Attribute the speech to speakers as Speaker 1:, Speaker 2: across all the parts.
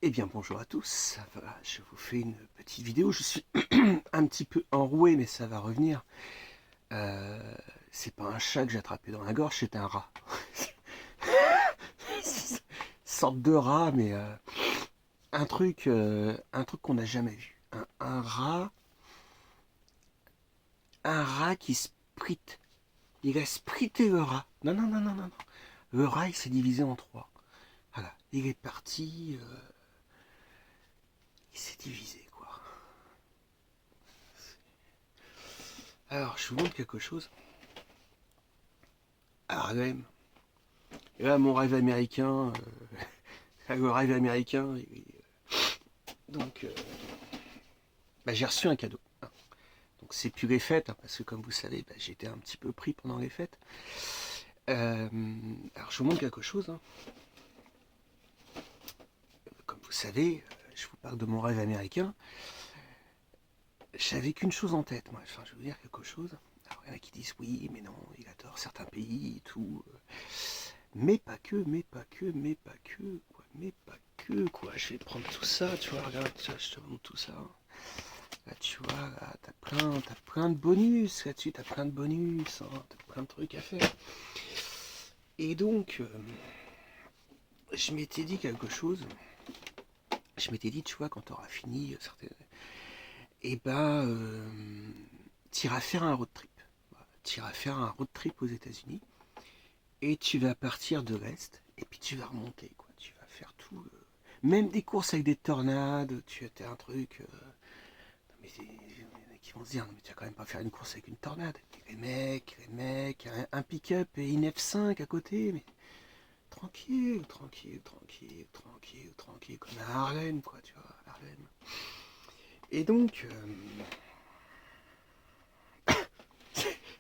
Speaker 1: Eh bien bonjour à tous, voilà, je vous fais une petite vidéo, je suis un petit peu enroué mais ça va revenir. Euh, c'est pas un chat que j'ai attrapé dans la gorge, c'est un rat. Sorte de rat mais un truc qu'on n'a jamais vu. Un rat qui sprite. Il a sprité le rat. Non, non, non, non, non, non. Le rat il s'est divisé en trois. Voilà, il est parti, il s'est divisé quoi. Alors je vous montre quelque chose. Harlem. Et là, mon rêve américain, le rêve américain, donc bah, j'ai reçu un cadeau. Donc c'est plus les fêtes, hein, parce que comme vous savez, bah, j'étais un petit peu pris pendant les fêtes. Euh, alors je vous montre quelque chose. Hein. Comme vous savez, je vous parle de mon rêve américain. J'avais qu'une chose en tête, moi. Enfin, je vais vous dire quelque chose. Alors il y en a qui disent oui, mais non, il adore certains pays et tout. Mais pas que, mais pas que, mais pas que, quoi, mais pas que, quoi. Je vais prendre tout ça, tu vois, regarde, je te montre tout ça. Là, tu vois, là, t'as plein de bonus là-dessus, t'as plein de bonus, hein, t'as plein de trucs à faire. Et donc, je m'étais dit quelque chose. Je m'étais dit, tu vois, quand t'auras fini, certaines... et ben, t'iras faire un road trip. Voilà, t'iras faire un road trip aux États-Unis et tu vas partir de l'Est et puis tu vas remonter, quoi. Tu vas faire tout. Même des courses avec des tornades, tu as un truc. Non, mais qui vont se dire, non mais tu vas quand même pas faire une course avec une tornade. Les mecs, un pick-up et une F5 à côté, mais tranquille, tranquille, tranquille, tranquille, tranquille, comme à Harlem, quoi, tu vois, Harlem. Et donc,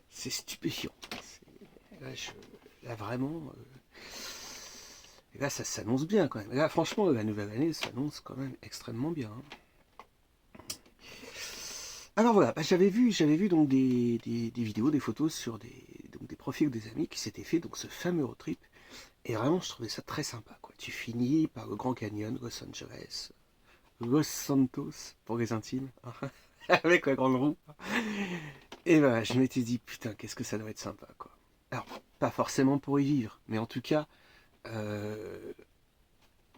Speaker 1: c'est stupéfiant. Là, là, vraiment, et là, ça s'annonce bien quand même. Et là, franchement, la nouvelle année s'annonce quand même extrêmement bien. Hein. Alors voilà, bah, j'avais vu donc des vidéos, des photos sur donc des profils des amis qui s'étaient fait donc ce fameux road trip. Et vraiment, je trouvais ça très sympa. Quoi. Tu finis par le Grand Canyon, Los Angeles, Los Santos pour les intimes, hein, avec la grande roue. Et voilà, je m'étais dit, putain, qu'est-ce que ça doit être sympa. Quoi. Alors, pas forcément pour y vivre, mais en tout cas, euh,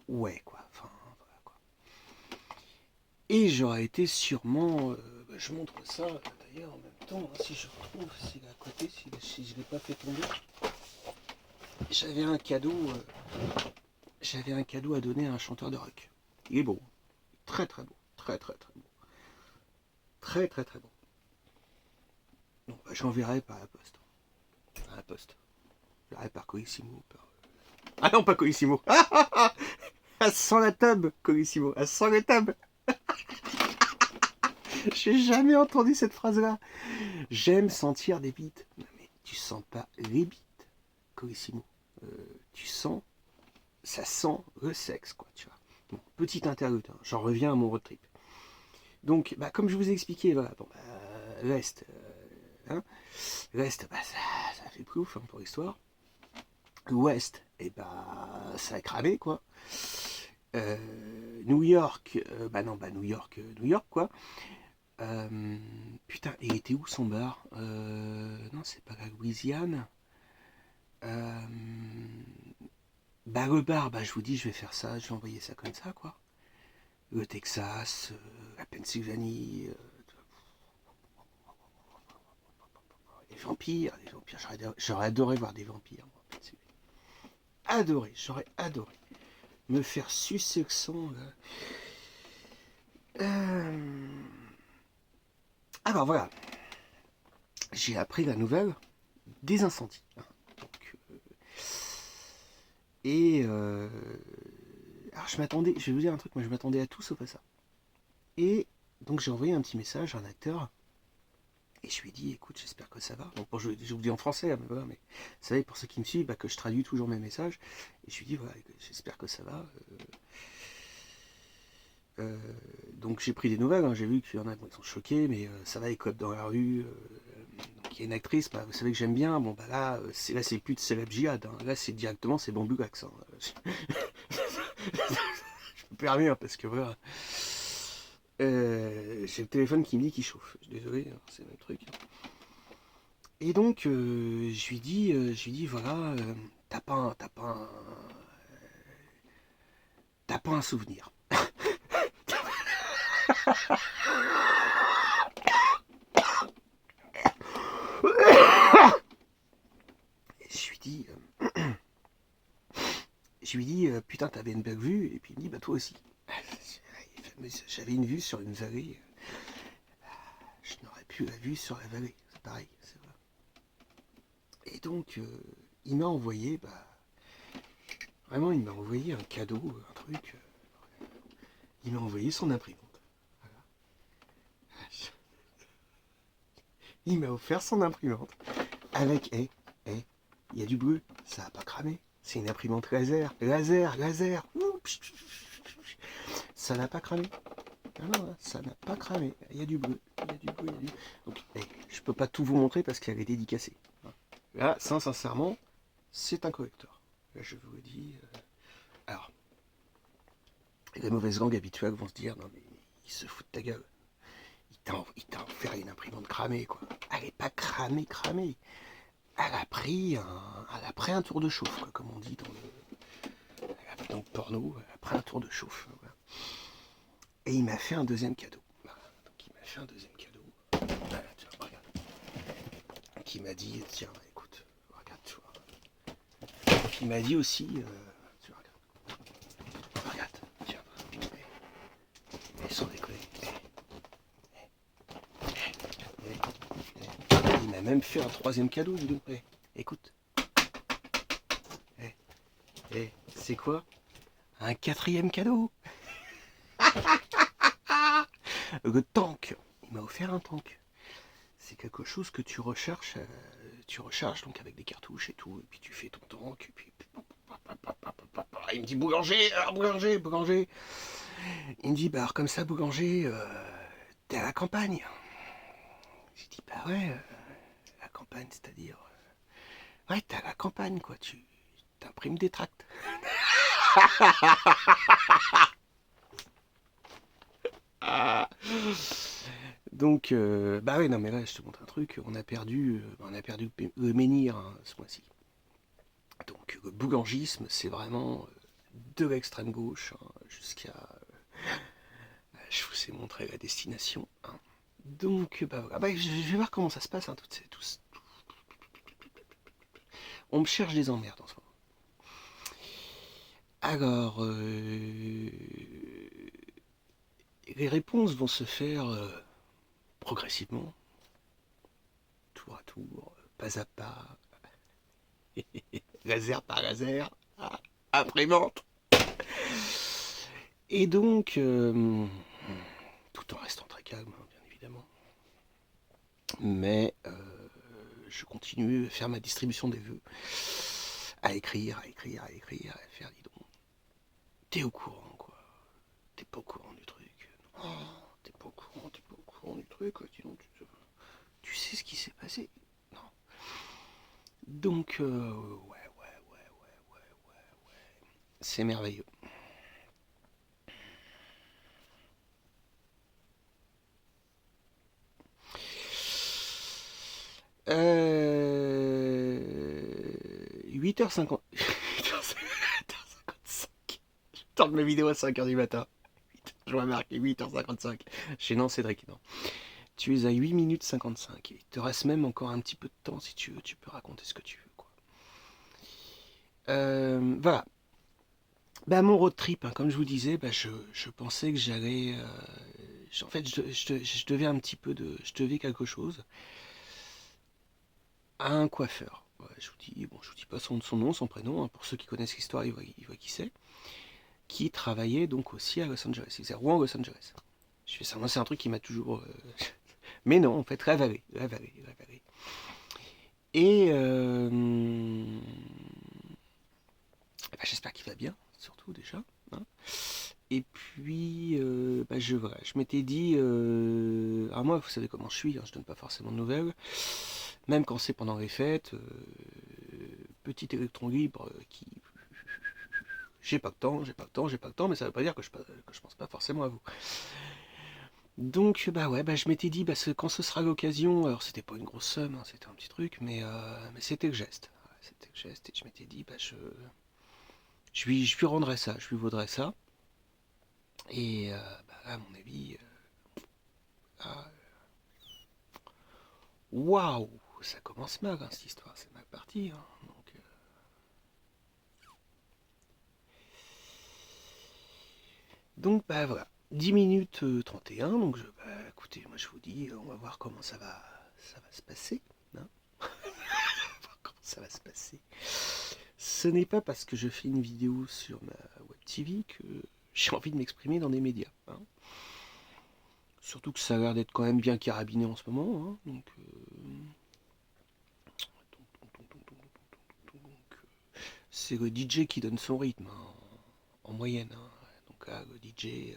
Speaker 1: ouais, quoi. Enfin, voilà, quoi. Et j'aurais été sûrement. Bah, je montre ça d'ailleurs en même temps, hein, si je retrouve, s'il est à côté, si je ne l'ai pas fait tomber. J'avais un cadeau. J'avais un cadeau à donner à un chanteur de rock. Il est beau. Très très beau. Très très très beau. Très très très beau. Donc bah, j'enverrai par la poste. Par la poste. J'enverrai par Colissimo. Par... Ah non, pas Colissimo. Ah, sans la table, Colissimo. Ah, sans la table. J'ai jamais entendu cette phrase-là. J'aime sentir des bites. Non mais tu sens pas les bites, Colissimo. Tu sens, ça sent le sexe, quoi, tu vois. Bon, petite interlude, hein. J'en reviens à mon road trip. Donc, bah, comme je vous ai expliqué, voilà, bon, bah, l'Est, hein, l'Est, bah, ça fait plouf hein, pour l'histoire. L'Ouest, et bah, ça a cramé, quoi. New York, bah non, bah New York, quoi. Putain, il était où son bar non, c'est pas la Louisiane. Euh, bah le bar, bah je vous dis, je vais faire ça, je vais envoyer ça comme ça, quoi. Le Texas, la Pennsylvanie, les vampires, j'aurais adoré voir des vampires. Moi, adoré, j'aurais adoré. Me faire sucer le sang, là. Alors voilà, j'ai appris la nouvelle des incendies. Donc, et alors je m'attendais, je vais vous dire un truc, moi je m'attendais à tout sauf à ça. Et donc j'ai envoyé un petit message à un acteur et je lui ai dit écoute j'espère que ça va. Donc bon, je vous dis en français, hein, mais voilà, mais vous savez pour ceux qui me suivent bah, que je traduis toujours mes messages. Et je lui ai dit voilà j'espère que ça va. Euh, donc j'ai pris des nouvelles, hein, j'ai vu qu'il y en a qui sont choqués, mais ça va, ils copent dans la rue. Donc il y a une actrice, bah, vous savez que j'aime bien, bon bah là, c'est plus de Célèbre Jihad, hein. Là c'est directement c'est Bambulax. Hein. super bien parce que voilà. J'ai le téléphone qui me dit qu'il chauffe. Je suis désolé, hein, c'est le même truc. Et donc, je lui dis voilà, t'as pas un souvenir. Et je lui dis putain, t'avais une belle vue. Et puis il me dit, bah toi aussi. J'avais une vue sur une vallée. Je n'aurais plus la vue sur la vallée. C'est pareil, c'est vrai. Et donc, il m'a envoyé, vraiment, il m'a envoyé un cadeau, un truc. Il m'a envoyé son imprimante. Voilà. Il m'a offert son imprimante. Avec, il y a du bleu, ça n'a pas cramé. C'est une imprimante laser. Laser. Ouh, ça n'a pas cramé. Non, ça n'a pas cramé. Il y a du bleu. Donc, je peux pas tout vous montrer parce qu'elle est dédicacée. Là, sincèrement, c'est un correcteur. Là, je vous le dis. Alors, les mauvaises langues habituelles vont se dire, non mais il se fout de ta gueule. Il t'a offert une imprimante cramée, quoi. Elle n'est pas cramée. Elle a pris un tour de chauffe, quoi, comme on dit dans le porno. Elle a pris un tour de chauffe. Voilà. Et il m'a fait un deuxième cadeau. Voilà. Donc il m'a fait un deuxième cadeau. Voilà, tu vois, regarde. Donc il m'a dit, tiens, écoute, regarde, tu vois. Donc il m'a dit aussi, tu vois, regarde, tiens, sans déconner. Il m'a même fait un troisième cadeau, dis donc. Écoute. C'est quoi? Un quatrième cadeau. Le tank. Il m'a offert un tank. C'est quelque chose que tu recherches donc avec des cartouches et tout, et puis tu fais ton tank, et puis il me dit boulanger. Il me dit bah alors comme ça boulanger, t'es à la campagne. J'ai dit bah ouais, la campagne, c'est-à-dire ouais, t'es à la campagne quoi, tu t'imprimes des tracts. Donc, bah ouais, non, mais là, je te montre un truc. On a perdu le menhir hein, ce mois-ci. Donc, le boulangisme, c'est vraiment de l'extrême gauche jusqu'à. Je vous ai montré la destination. Hein. Donc, bah voilà. Bah, je vais voir comment ça se passe. Hein, on me cherche des emmerdes en ce moment. Alors, les réponses vont se faire progressivement, tour à tour, pas à pas, laser par laser, imprimante. Et donc, tout en restant très calme, hein, bien évidemment. Mais je continue à faire ma distribution des vœux, à écrire, à faire, dis donc. T'es au courant, quoi. T'es pas au courant du truc. Non, t'es pas au courant du truc, quoi. Dis donc, tu sais ce qui s'est passé. Non. Donc, ouais. C'est merveilleux. Euh... 8h50. 8h55. Je tourne mes vidéos à 5h du matin. Je vois marqué 8h55. Chez non, Cédric, non. Tu es à 8 minutes 55. Il te reste même encore un petit peu de temps si tu veux. Tu peux raconter ce que tu veux. Quoi. Voilà. Bah, mon road trip, hein, comme je vous disais, je pensais que j'allais. En fait, je devais un petit peu de. Je devais quelque chose à un coiffeur. Ouais, je vous dis pas son nom, son prénom. Hein, pour ceux qui connaissent l'histoire, ils voient qui c'est. Qui travaillait donc aussi à Los Angeles. Il faisait Rouen, Los Angeles. Je fais ça, moi c'est un truc qui m'a toujours. Mais non, en fait, rêvé. Et j'espère qu'il va bien, surtout déjà. Hein. Et puis, je m'étais dit, alors moi, vous savez comment je suis, hein, je donne pas forcément de nouvelles, même quand c'est pendant les fêtes, petit électron libre qui j'ai pas le temps, mais ça veut pas dire que je pense pas forcément à vous. Donc bah ouais, bah je m'étais dit, bah quand ce sera l'occasion, alors c'était pas une grosse somme, hein, c'était un petit truc, mais c'était le geste. Ouais, c'était le geste, et je m'étais dit, bah je lui rendrai ça, je lui vaudrai ça. Et bah, à mon avis, ah, waouh, ça commence mal hein, cette histoire, c'est mal parti. Hein. Donc bah voilà, 10 minutes 31, donc bah, écoutez, moi je vous dis, on va voir comment ça va se passer. Hein. On va voir comment ça va se passer. Ce n'est pas parce que je fais une vidéo sur ma web TV que j'ai envie de m'exprimer dans des médias. Hein. Surtout que ça a l'air d'être quand même bien carabiné en ce moment. Hein. C'est le DJ qui donne son rythme hein, en moyenne. Hein. Donc là, le DJ.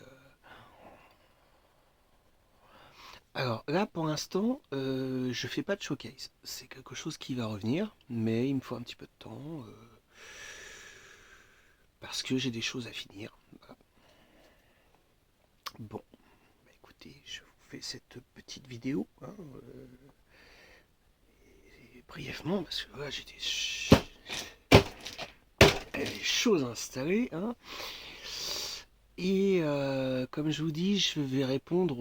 Speaker 1: Alors là, pour l'instant, je fais pas de showcase. C'est quelque chose qui va revenir, mais il me faut un petit peu de temps parce que j'ai des choses à finir. Voilà. Bon, bah écoutez, je vous fais cette petite vidéo hein, brièvement parce que voilà, j'ai des choses installées. Hein. Et comme je vous dis, je vais répondre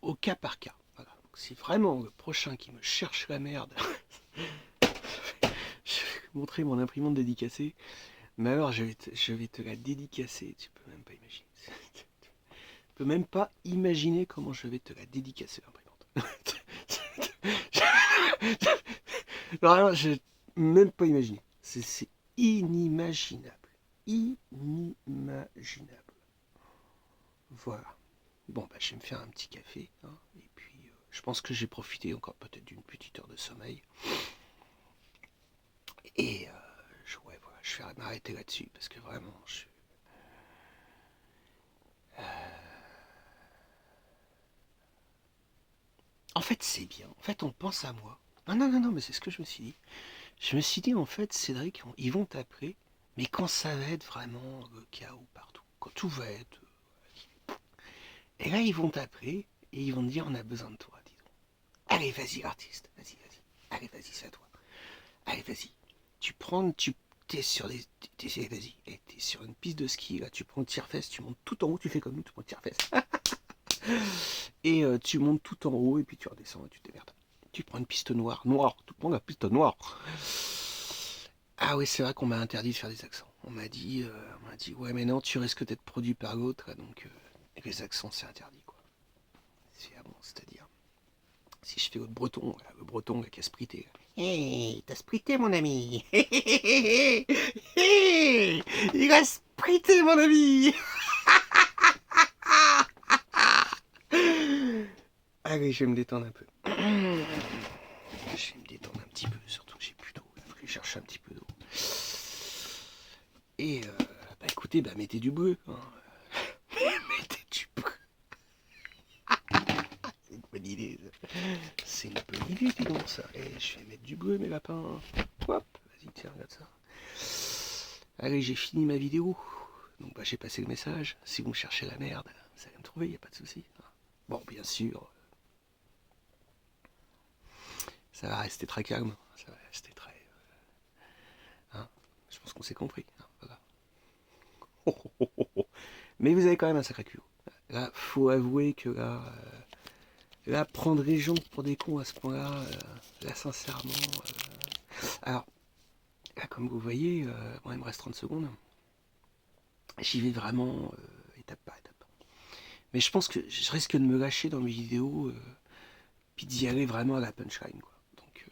Speaker 1: au cas par cas. Voilà. Donc, si vraiment le prochain qui me cherche la merde, je vais montrer mon imprimante dédicacée, mais alors je vais te la dédicacer, tu peux même pas imaginer. Tu peux même pas imaginer comment je vais te la dédicacer l'imprimante. Vraiment, je même pas imaginer. C'est inimaginable. Inimaginable. Voilà. Bon, bah, je vais me faire un petit café. Hein, et puis, je pense que j'ai profité encore peut-être d'une petite heure de sommeil. Et ouais, voilà, je vais m'arrêter là-dessus parce que vraiment, en fait, c'est bien. En fait, on pense à moi. Non, non, non, non, mais c'est ce que je me suis dit. Je me suis dit, en fait, Cédric, ils vont t'appeler, mais quand ça va être vraiment le chaos partout, quand tout va être. Et là, ils vont t'appeler et ils vont te dire, on a besoin de toi, dis donc. Allez, vas-y, artiste, vas-y, vas-y. Allez, vas-y, c'est à toi. Allez, vas-y. T'es sur des. Vas-y, t'es sur une piste de ski, là, tu prends le tire-fesse, tu montes tout en haut, tu fais comme nous, tu prends le tire-fesse. Et tu montes tout en haut et puis tu redescends et tu t'émerdes. Tu prends une piste noire, tout le monde a la piste noire. Ah oui, c'est vrai qu'on m'a interdit de faire des accents. On m'a dit, ouais, mais non, tu risques d'être produit par l'autre, donc les accents, c'est interdit, quoi. C'est-à-dire, si je fais le breton, qui a sprité. Hé, t'as sprité, mon ami. Il a sprité, mon ami. Allez, je vais me détendre un peu. Je vais me détendre un petit peu, surtout que j'ai plus d'eau. Il faut que je cherche un petit peu d'eau. Et bah écoutez, bah mettez du bleu. Hein. Mettez du bleu. C'est une bonne idée. C'est une bonne idée, dis donc ça. Et je vais mettre du bleu, mes lapins. Hop, vas-y, tiens, regarde ça. Allez, j'ai fini ma vidéo. Donc bah j'ai passé le message. Si vous me cherchez la merde, vous allez me trouver, y a pas de souci. Bon, bien sûr, ça va rester très calme. Ça va rester très. Hein, je pense qu'on s'est compris. Hein, voilà. Oh, oh, oh, oh. Mais vous avez quand même un sacré culot. Là, faut avouer que là, prendre les gens pour des cons à ce point-là, là, sincèrement. Alors, là, comme vous voyez, bon, il me reste 30 secondes. J'y vais vraiment étape par étape. Mais je pense que je risque de me lâcher dans mes vidéos, puis d'y aller vraiment à la punchline, quoi. Donc,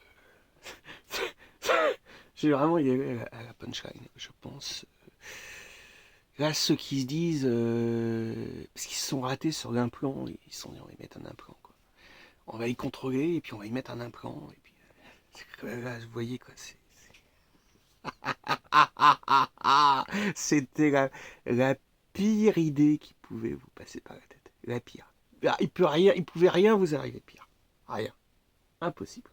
Speaker 1: je vais vraiment y aller à la punchline, je pense. Là, ceux qui se disent, parce qu'ils se sont ratés sur l'implant, ils se sont dit on va y mettre un implant, quoi. On va y contrôler, et puis on va y mettre un implant, et puis là, vous voyez, quoi, c'était la pire idée qui pouvait vous passer par la tête. La pire. Il pouvait rien vous arriver de pire. Rien. Impossible.